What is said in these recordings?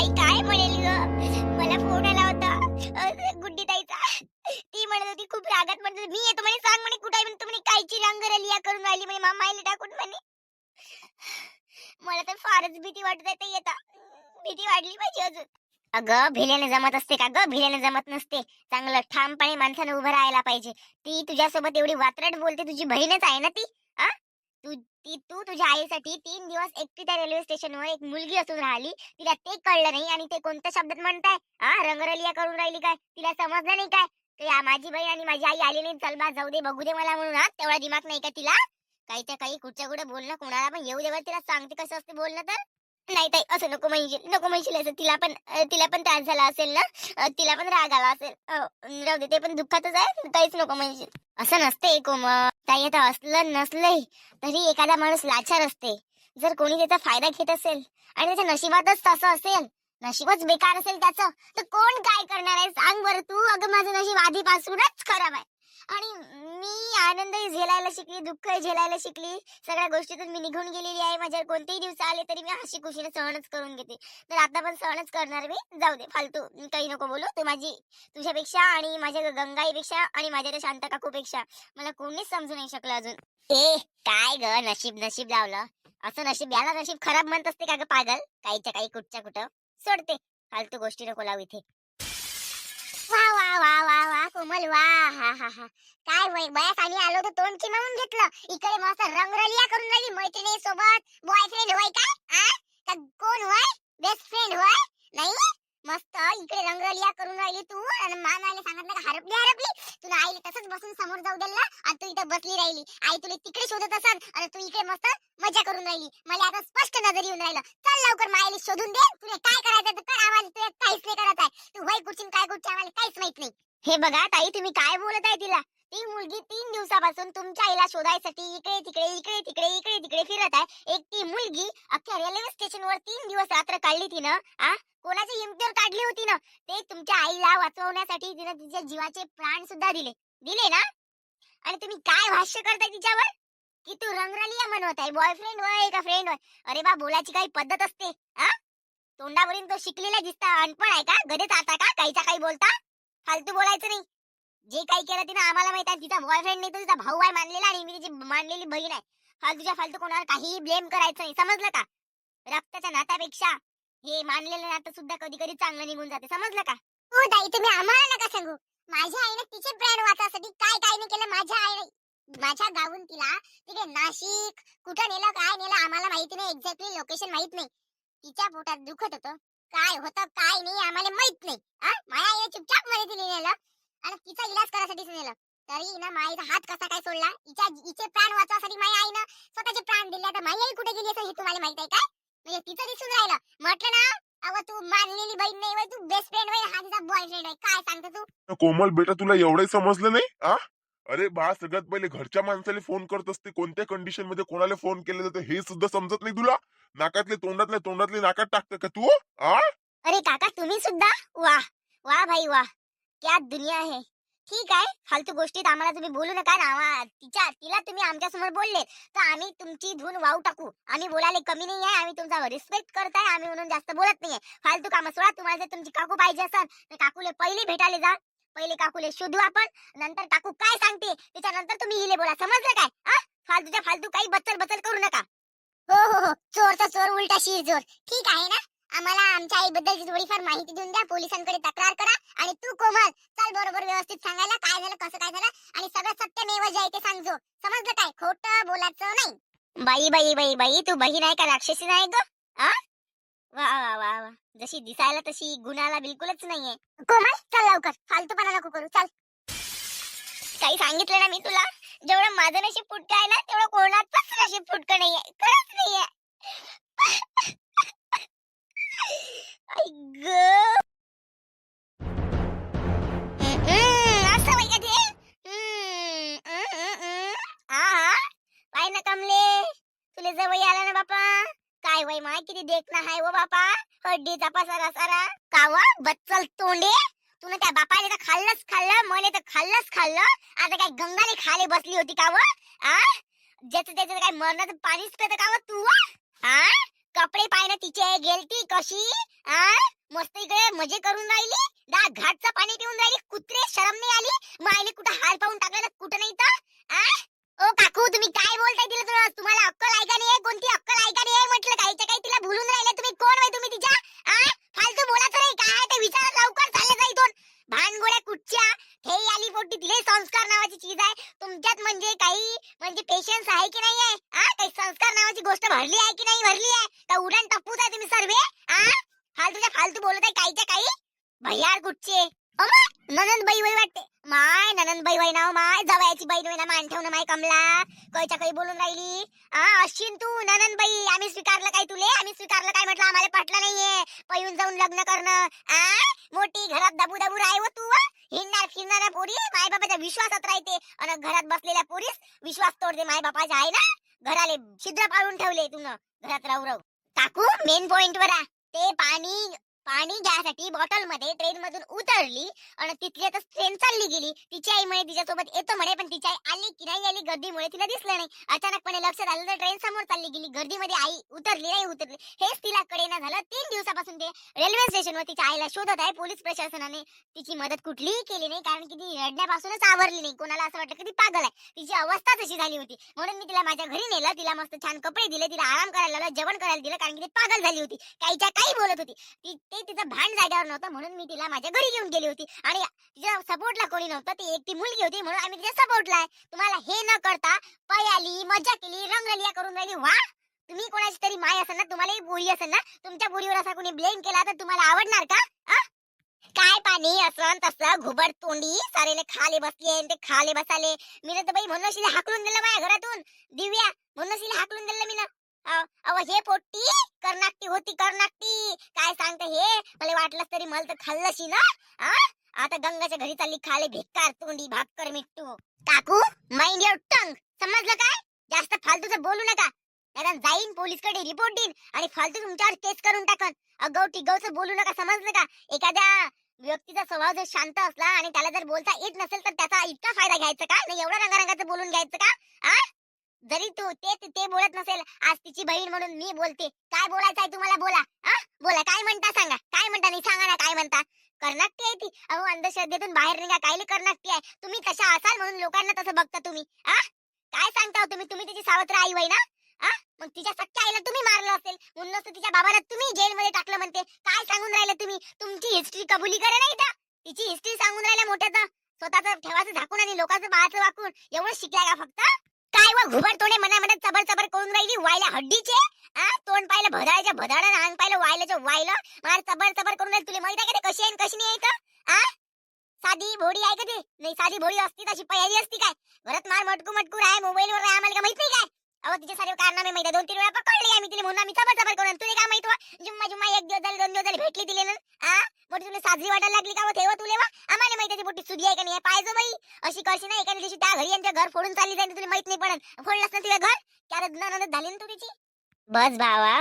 ताई काय म्हणेल ग. मला फोन आला होता गुड्डी ताईचा. ती म्हणत होती खूप रागात म्हणत होती, मी येतो म्हणे, सांग म्हणे कुठे आहे म्हणे, कायची रंगरलिया करून राहिली म्हणे मामा आईला टाकून म्हणे. मला तर फारच भीती वाटत आहे ताई आता. भीती वाढली पाहिजे अजून. अगं भिल्याने जमत असते का ग, भिल्याने जमत नसते. चांगलं ठामपणे माणसानं उभं राहायला पाहिजे. ती तुझ्यासोबत एवढी वात्रट बोलते, तुझी बहीणच आहे ना ती. आ तू तुझ्या आईसाठी 3 दिवस एकटी त्या रेल्वे स्टेशनवर एक मुलगी असून राहिली, तिला ते कळलं नाही आणि ते कोणत्या शब्दात म्हणताय रंगरलिया करून राहिली काय, तिला समजलं नाही काय माझी बहीण आणि माझी आई आली नाही, चल बा जाऊ दे बघू दे मला म्हणून. तेवढा दिमाग नाही का तिला. काहीच्या काही कुठच्या कुठे बोलणं कोणाला पण येऊ देवा, तिला सांगते कसं असते बोलणं तर. नाही ताई असं नको म्हणशील, नको म्हणशील असं. तिला पण त्रास झाला असेल ना, तिला पण राग आला असेल. राहू दे, ते पण दुःखातच आहे, काहीच नको म्हणशील. असं नसते कोमल ताई. आता असलं नसलंय तरी एखादा माणूस लाचार असते. जर कोणी त्याचा फायदा घेत असेल आणि त्याच्या नशिबातच तसं असेल, नशीबच बेकार असेल त्याचं, तर कोण काय करणार आहे सांग बरं तू. अगं माझं नशीब आधीपासूनच खराब आहे आणि मी आनंदही झेलायला शिकली, दुःखही झेलायला शिकली. सगळ्या गोष्टीतून मी निघून गेलेली आहे. माझ्यावर कोणतेही दिवस आले तरी मी हसी खुशीने सहनच करून घेते. तर आता पण सहनच करणार मी. जाऊ दे फालतू काही नको बोलू. तू तुझ्यापेक्षा आणि माझ्या गंगाईपेक्षा आणि माझ्या त्या शांत काकूपेक्षा मला कोणीच समजू नाही शकलं अजून. ए काय ग नशीब नशीब लावलं असं. नशीब याला नशीब खराब म्हणत असते का ग पागल. काहीच्या काही कुठच्या कुठं सोडते. फालतू गोष्टी नको लावू इथे. वा वा वा वा वा कोमल वा. हा हा हा काय वयास आणि आलो तर तोंड चिमावून घेतलं. इकडे मस्त रंगरलिया करून राहिली मैत्रिणी सोबत. बॉयफ्रेंड होय काय का कोण होय, बेस्ट फ्रेंड होय नाही. मस्त इकडे रंगरलिया करून राहिली तू आणि मामाला सांगितलं का हरपली. तुला आईला तसंच बसून समोर जाऊ दिलं आणि तू इथं बसली राहिली. आई तुला तिकडे शोधत असन आणि तू इकडे मस्त मजा करून राहिली. मला आता स्पष्ट नजर येऊन राहिलं. चल लवकर मायला शोधून दे. तुला काय करायचं तर कर. आवाज तुला काहीच नाही करत आहे. तू वय कुठची काय कुठची आम्हाला काहीच माहित नाही. हे बघा ताई तुम्ही काय बोलत आहे तिला. ती मुलगी 3 दिवसापासून तुमच्या आईला शोधायसाठी इकडे तिकडे फिरत आहे. एक ती मुलगी अख्ख्या रेल्वे स्टेशनवर 3 दिवस रात्र काढली तिनं. कोणाच्या हिमतीवर काढली होती ना. ते तुमच्या आईला वाचवण्यासाठी तिनं तिच्या जीवाचे प्राण सुद्धा दिले ना. आणि तुम्ही काय भाष्य करताय तिच्यावर की तू रंगरलिया म्हणत आहे. बॉयफ्रेंड होय का फ्रेंड होय. अरे बा बोलायची काही पद्धत असते. तोंडावरून तो शिकलेला दिसता, अनपण आहे का, गदेच आता का काहीचा काही बोलता. फालतू बोलायचं नाही. जे काही केलं तिनं आम्हाला माहित आहे. तिचा बॉयफ्रेंड नाही तर तिचा भाऊ आहे मानलेला आणि मी तिची मानलेली बहीण आहे. फालतू कोणावर काही ब्लेम करायचं नाही समजलं का. रक्ताच्या नात्यापेक्षा हे मानलेलं नातं सुद्धा कधी कधी चांगलं निघून जाते समजलं का. हो ताई तुम्ही आम्हाला नका सांगू. माझ्या आईने तिचे प्राण वाचण्यासाठी काय काय नाही केलं. माझ्या आईने माझ्या गावून तिला तिथे नाशिक कुठं नेलं काय नेलं आम्हाला माहिती नाही. एक्झॅक्टली लोकेशन माहित नाही. तिच्या पोटात दुखत होतं. काय होतं काय नाही आम्हाला माहित नाही. माझ्या आईने चुपचाप मध्ये दिली नेलं आणि तिचा इलाज करायसाठीच नेलं. तरी ना माईचा हात कसा काय सोडला. हिचे प्राण वाचवासाठी माझ्या आईनं स्वतःचे प्राण दिले. तर माझी आई कुठे गेली असं हे तुम्हाला माहित आहे काय. म्हणजे तिचं दिसून राहिलं. म्हटलं ना अगं तू मानलेली बहीण नाही होय, तू बेस्ट फ्रेंड होय, हा तिचा बॉयफ्रेंड आहे. काय सांगतो तू. कोमल बेटा तुला एवढंही समजलं नाही. अरे बा सगळ्यात पहिले घरच्या माणसाला फोन करत असते. कोणत्या कंडिशन मध्ये कोणाला फोन केलं जातं हे सुद्धा समजत नाही तुला. नाकातले तोंडातले नाकात टाकतं का तू. अरे काका तुम्ही सुद्धा वा वा भाई वा. क्या दुनिया है. ठीक आहे फालतू गोष्टीत आम्हाला तुम्ही बोलू नका ना. तिला तुम्ही आमच्या समोर बोलले तर आम्ही तुमची धून वाहू टाकू. आम्ही बोलायला कमी नाही आहे. आम्ही तुमचा रिस्पेक्ट करताय. आम्ही म्हणून जास्त बोलत नाहीये. फालतू काम सोडा. तुम्हाला जर तुमची काकू पाहिजे असेल तर काकूले पहिले भेटायला जा. पहिले काकूले शोधू आपण. नंतर काकू काय सांगते त्याच्यानंतर तुम्ही हिले बोला समजलं काय. फालतू काही बचल करू नका. हो चोरचा चोर उलटा शिर जोर. ठीक आहे ना. आम्हाला आमच्या आईबद्दलची थोडीफार माहिती देऊन द्या. पोलिसांकडे तक्रार करा. आणि तू कोमल चल बरोबर व्यवस्थित सांगायला काय झालं कसं काय झालं आणि सगळं सत्यमेव जे आहे ते सांगजो. समजलं काय. खोटं बोलायचं नाही. बाई तू बहीण आहे का राक्षसी नाही ग. वा वा वा वा. जशी दिसायला तशी गुणाला बिलकुलच नाहीये. कोमल चल लवकर फालतूपणा नको करू चल. काही सांगितलं ना मी तुला. जेवढं माझं नशीब फुटकं आहे ना तेवढं कोणाचंच नशीब फुटकं नाहीये. खरंच नाहीये. आई ग असं वय का ते. पाय ना कमले तुले जवळ आला ना बापा. काय वय माय किती देखना हाय वो बापा. हड्डीचा पसारा सारा कावा बच्चल तोंडे. तुला त्या बापाने तर खाल्लं मले तर खाल्लं. आता काय गंगाने खाले बसली होती का व. ज्याचं त्याचं काय मरणाचं पाणीच पेत का व तू. कपडे पाय ना तिचे गेलती कशी. मस्त इकडे मजे करून राहिली, घाटचं पाणी पिऊन राहिली. कुत्रे, शरम नाही आली? मायले कुठं हाल पाहून टाकलं कुठं नाही तर. ओ काकू, तुम्ही काय बोलताय? तुम्हाला अक्कल आहे का नाही? कोणती अक्कल आहे का नाही म्हटलं? काहीच्या काही तिला भुलून राहिले तुम्ही. कोण आहे तुम्ही तिच्या? फालतू बोलायचं नाही. काय ते विचार लवकर, चालले जा इथून. भानगोळ्या कुठच्या? हे आली पोटी, तिले संस्कार नावाची चीज आहे तुमच्यात. म्हणजे पेशन्स आहे की नाही आहे? काही संस्कार नावाची गोष्ट भरली आहे की नाही भरली आहे? का उडान टप्पूच आहे तुम्ही सर्वे? फालतूच्या फालतू बोलत आहे काहीच्या काही. भैयार कुठचे? ननंदबाई वय वाटते. माय ननंदबाई वय ना, माय जवळची बाई वय ना. मान ठेवणं माय कमला, कायच्या काही बोलून राहिली. अश्विन तू ननंदबाई. आम्ही स्वीकारलं काय तुले? आम्ही स्वीकारलं काय म्हटलं? आम्हाला पटलं नाहीये पळून जाऊन लग्न करणं. मोठी घरात दाबू दाबू राह हो तू. हिंडणार फिरणाऱ्या पोरी माय बापाच्या विश्वासात राहते आणि घरात बसलेल्या पोरीस विश्वास तोडते माय बापाच्या. आहे ना, घराले छिद्र पाडून ठेवले तुन घरात राहू राहू. काकू, मेन पॉइंट वर ते पाणी घ्यायसाठी बॉटल मध्ये ट्रेन मधून उतरली आणि तिथली आता ट्रेन चालली गेली. तिची आई म्हणे तिच्यासोबत येतो म्हणे, पण तिची आई आली की नाही आली गर्दीमुळे तिला दिसलं नाही. अचानकपणे लक्षात आलं तर ट्रेन समोर चालली गेली. गर्दीमध्ये आई उतरली नाही उतरली हेच तिला कळेना झालं. 3 दिवसापासून ते रेल्वे स्टेशनवर तिच्या आईला शोधत आहे. पोलीस प्रशासनाने तिची मदत कुठलीही केली नाही, कारण की ती रडण्यापासूनच आवरली नाही. कोणाला असं वाटलं की ती पागल आहे. तिची अवस्था तशी झाली होती. म्हणून मी तिला माझ्या घरी नेलं. तिला मस्त छान कपडे दिले, तिला आराम करायला लावला, जेवण करायला दिलं, कारण की ती पागल झाली होती. काहीच्या काही बोलत होती. ते तिचं भांड जाग्यावर नव्हतं, म्हणून मी तिला माझ्या घरी घेऊन गेली होती. आणि तिच्या सपोर्टला कोणी नव्हतं, ती एकटी मुलगी होती म्हणून आम्ही तिच्या सपोर्टला आहे. तुम्हाला हे न करता पयाली, मजा केली, रंगरलिया करून राहिली. वा, तुम्ही कोणाची तरी माय असेल ना, तुम्हालाही बोरी असेल ना, तुमच्या बोरीवर असा कोणी ब्लेम केला तर तुम्हाला आवडणार का? काय पाणी असं तसं घुबड तोंडी सारेले खाले बसले ते खाले बसाले. मी तर बाई म्हणून हाकलून दिलं माझ्या घरातून. दिव्या म्हणून हाकलून दिलं मी ना. अव हे पोट्टी कर्नाटकी होती, कर्नाटकी. काय सांगते हे? मला वाटलंच तरी मला तर खाल्लशी ना. आता गंगाच्या घरी चालली खाले भिक्कार तोंडी भाकर मिट्टू. काकू, माइंड युअर टंग. समजलं काय? जास्त फालतूचं बोलू नका, नाही जाईन पोलीसकडे रिपोर्ट देईन आणि फालतू तुमच्यावर केस करून टाकन. अगाऊ टिगाऊचं बोलू नका, समजलं का? एखाद्या व्यक्तीचा स्वभाव जर शांत असला आणि त्याला जर बोलता येत नसेल तर त्याचा इतका फायदा घ्यायचा का? नाही एवढा रंगारंगाचं बोलून घ्यायचं का? जरी तू ते बोलत नसेल, आज तिची बहीण म्हणून मी बोलते. काय बोलायचं आहे तुम्हाला? बोला. बोला, काय म्हणता सांगा. काय म्हणता नाही सांगा ना, काय म्हणता? कर्नाटकी आहे ती. अहो, अंधश्रद्धेतून बाहेर निघा. कायले कर्नाटकी आहे? तुम्ही कशा असाल म्हणून लोकांना तसं बघता तुम्ही. काय सांगता हो तुम्ही तिची सावत्र आई वय ना. मग तिच्या सख्या आईला तुम्ही मारलं असेल म्हणून तिच्या बाबाला तुम्ही जेलमध्ये टाकलं म्हणते. काय सांगून राहिले तुम्ही? तुमची हिस्ट्री कबुली करे नाही तर तिची हिस्ट्री सांगून राहिल्या मोठ्याचं. स्वतःचं ठेवाचं झाकून आणि लोकांचं बाळाचं वाकून एवढं शिकलाय का फक्त? काय व घुबड तोंडे मनामनात चबर चबर करून राहिली वायला हड्डीचे. तोंड पाहिलं भदाळ्याच्या भदाळं, अंग पाहिलं वायल्याच्या वायलं. मला चबर चबर करून राहिली. तुला माहित आहे का ते कशी आहे कशी नाही आहे? साधी भोडी आहे का ते? नाही, साधी भोडी असती तशी पयारी असती काय? घरात मार मटकू मटकू राय, मोबाईलवर राय, आम्हाला का माहित नाही काय? अहो, तिचे सारे कारनामे माहिती. 2-3 वेळा पकडली आम्ही तिला म्हणून आम्ही चबर चबर करून. तुला काय माहित? जुम्मा जुम्मा 1 दिवस झाले 2 दिवस झाले भेटली तिले ना. मोठी तुला साजरी वाटायला लागली का? ठेवा तुले वा. आम्हाला माहिती पोटी सुधी आहे का नाही पाहिजे बाई. अशी करशी ना एखाद्या दिवशी त्या घरी यांच्या घर फोडून चालली जाईल, तुला माहित नाही पडत. फोडलंस ना तुझ्या घर, कारण ननद झाली ना तू तिची. बस भावा,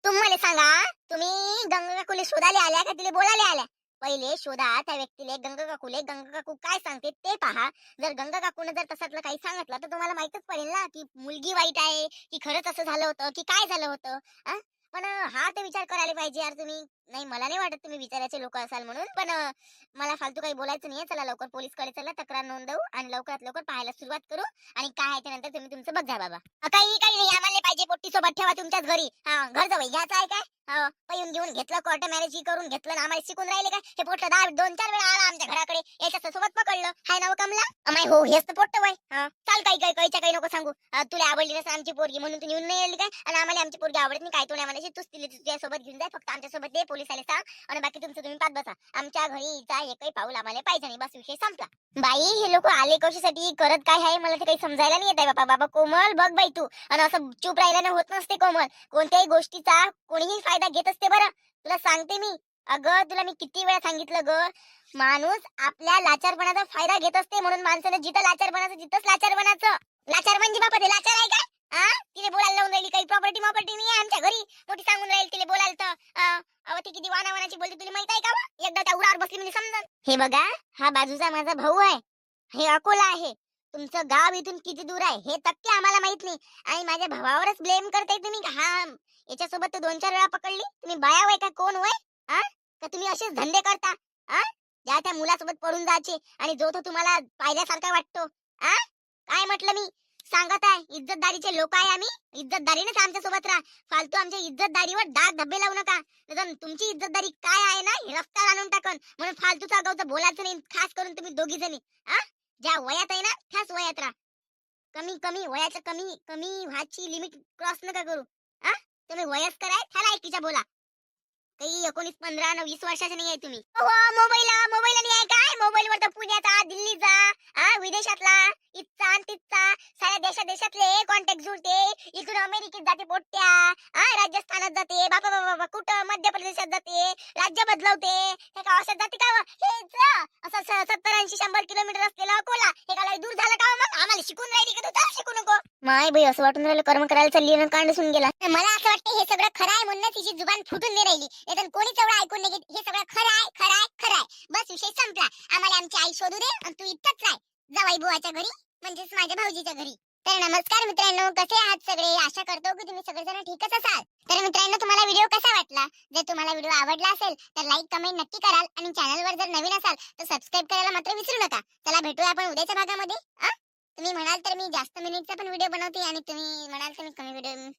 तुम्हाला सांगा, तुम्ही गंगा काकूले शोधायला आल्या का तिला बोलायला आल्या? पहिले शोधा त्या व्यक्तीले, गंगा काकूले. गंगा काकू काय सांगते ते पहा. जर गंगा काकूने जर तसातलं काही सांगितलं तर तुम्हाला माहितच पडेल ना की मुलगी वाईट आहे की खरंच असं झालं होतं की काय झालं होतं. पण हा ते विचार करायला पाहिजे यार तुम्ही. नाही, मला नाही वाटत तुम्ही विचारायचे लोक असाल म्हणून, पण मला फालतू काही बोलायचं नाहीये. चला लवकर पोलीसकडे चला, तक्रार नोंदवू आणि लवकरात लवकर पाहायला सुरुवात करू. आणि काय आहे त्यानंतर तुम्ही तुमचं बघा बाबा. काही नाही, आम्हाला पाहिजे पोट्टी सोबत ठेवा तुमच्याच घरी. घर जावई घ्यायचं आहे काय? पैऊन घेऊन घेतलं, कोर्ट मॅरेज करून घेतलं, आम्हाला शिकून राहिले काय? हे पोट्ट 2-4 वेळा आला आमच्या घराकडे, याच्या सोबत पकडलं. हाय ना कमला? अमाय हो, हेच तर पोट्ट वय. चाल, काही नको सांगू. तुला आवडली नसेल आमची पोरगी म्हणून तू येऊन नाही आली काय? आणि आम्हाला आमची पोरगी आवडत नाही काय? तुला म्हणायची तूच तिला तुझ्या सोबत घेऊन जाय, फक्त आमच्या सोबत दे, पोलिसाला सांग आणि बाकी तुमचं तुम्ही पाच बसा. आमच्या घरी हिचा एकही पाऊल आम्हाला पाहिजे नाही, बस विषय संपला. बाई, हे लोक आले कशासाठी, करत काय आहे मला ते काही समजायला नाही येत आहे बाबा. बाबा कोमल, बघ बाई तू, आणि असं चूप राहिल्याने होत नसते कोमल. कोणत्याही गोष्टीचा कोणीही फायदा घेत असते बरं, तुला सांगते मी. अगं, तुला मी किती वेळा सांगितलं ग, माणूस आपल्या लाचारपणाचा फायदा घेत असते. म्हणून माणसानं जिथं लाचारपणाचं तिथंच लाचारपणाचं. लाचार म्हणजे बापा ते लाचार आहे का? तिने बोलायला लावून राहिली काही प्रॉपर्टी नाही आहे आमच्या घरी, मोठी सांगून राहील तिने बोलायला तर. अहो, ती किती वानावानाची बोलते तुला माहित आहे का? एकदा त्या उरावर बसली म्हणजे समजन. हे बघा, हा बाजूचा माझा भाऊ आहे, हे अकोला आहे. तुमचं गाव इथून किती दूर आहे हे तक्के आम्हाला माहित नाही. आणि माझ्या भावावरच ब्लेम करताय तुम्ही. हा, याच्यासोबत तर 2-4 वेळा पकडली. तुम्ही बाया वय का कोण वय? का तुम्ही असेच धंदे करता? हा, ज्या त्या मुलासोबत पळून जायचे आणि जो तो तुम्हाला पाहिल्यासारखा वाटतो. हा, काय म्हटलं मी? सांगत आहे, इज्जतदारीचे लोक आहे आम्ही. इज्जतदारीनेच आमच्या सोबत राहा. फालतू आमच्या इज्जतदारीवर डाग धब्बे लावू नका. नाहीतर तुमची इज्जतदारी काय आहे ना, हे रस्त्यावर आणून टाकन. म्हणून फालतूचा गावचं बोलायचं नाही. खास करून तुम्ही दोघी जणी, हा, ज्या वयात आहे ना त्याच वयात राहा. कमी कमी वयाचं कमी कमी व्हायची लिमिट क्रॉस नका करू. हा, तुम्ही वयस्कर आहे त्या लायकीच्या बोला. काही 19, 15 न 20 वर्षाचे नाही आहे तुम्ही. हो, मोबाईल नाही आहे काय? मोबाईलवर तर पुण्याचा, दिल्लीचा, विदेशातला, इथचा आणि तिथचा साऱ्या देशातले कॉन्टॅक्ट जुळते. इकडून अमेरिकेत जाते पोट्ट्या, राजस्थानात जाते, बापा बाबा बाबा, कुठं मध्य प्रदेशात जाते, राज्य बदलवते. हे का असं जाते का? हेच असं 70, 80, 100 किलोमीटर असलेलं अकोला हे का लय दूर झालं का? मग आम्हाला शिकून राहिली का तू? शिकू नको. माय बाई, असं वाटून राहिलं कर्म करायला चालली ना कांड सुन गेला. मला असं वाटतं हे सगळं खरं आहे म्हणून तिची जुबान फुटून नाही राहिली. नाहीतर कोणीच एवढं ऐकून नाही घेत. हे सगळं खरं आहे, खरं आहे, खरं आहे. बस विषय संपला. आम्हाला आमची आई शोधू दे आणि तू इथंच राह जावाई बुवाच्या घरी, म्हणजेच माझ्या भाऊजीच्या घरी. तर नमस्कार मित्रांनो, कसे आहात सगळे? आशा करतो की तुम्ही सगळेजण ठीकच असाल. तर मित्रांनो, तुम्हाला व्हिडिओ कसा वाटला? जर तुम्हाला व्हिडिओ आवडला असेल तर लाईक कमेंट नक्की कराल आणि चॅनलवर जर नवीन असाल तर सबस्क्राईब करायला मात्र विसरू नका. चला भेटूया आपण उद्याच्या भागामध्ये. तुम्ही म्हणाल तर मी जास्त मिनिटचा पण व्हिडिओ बनवते आणि तुम्ही म्हणाल तर मी कमी व्हिडिओ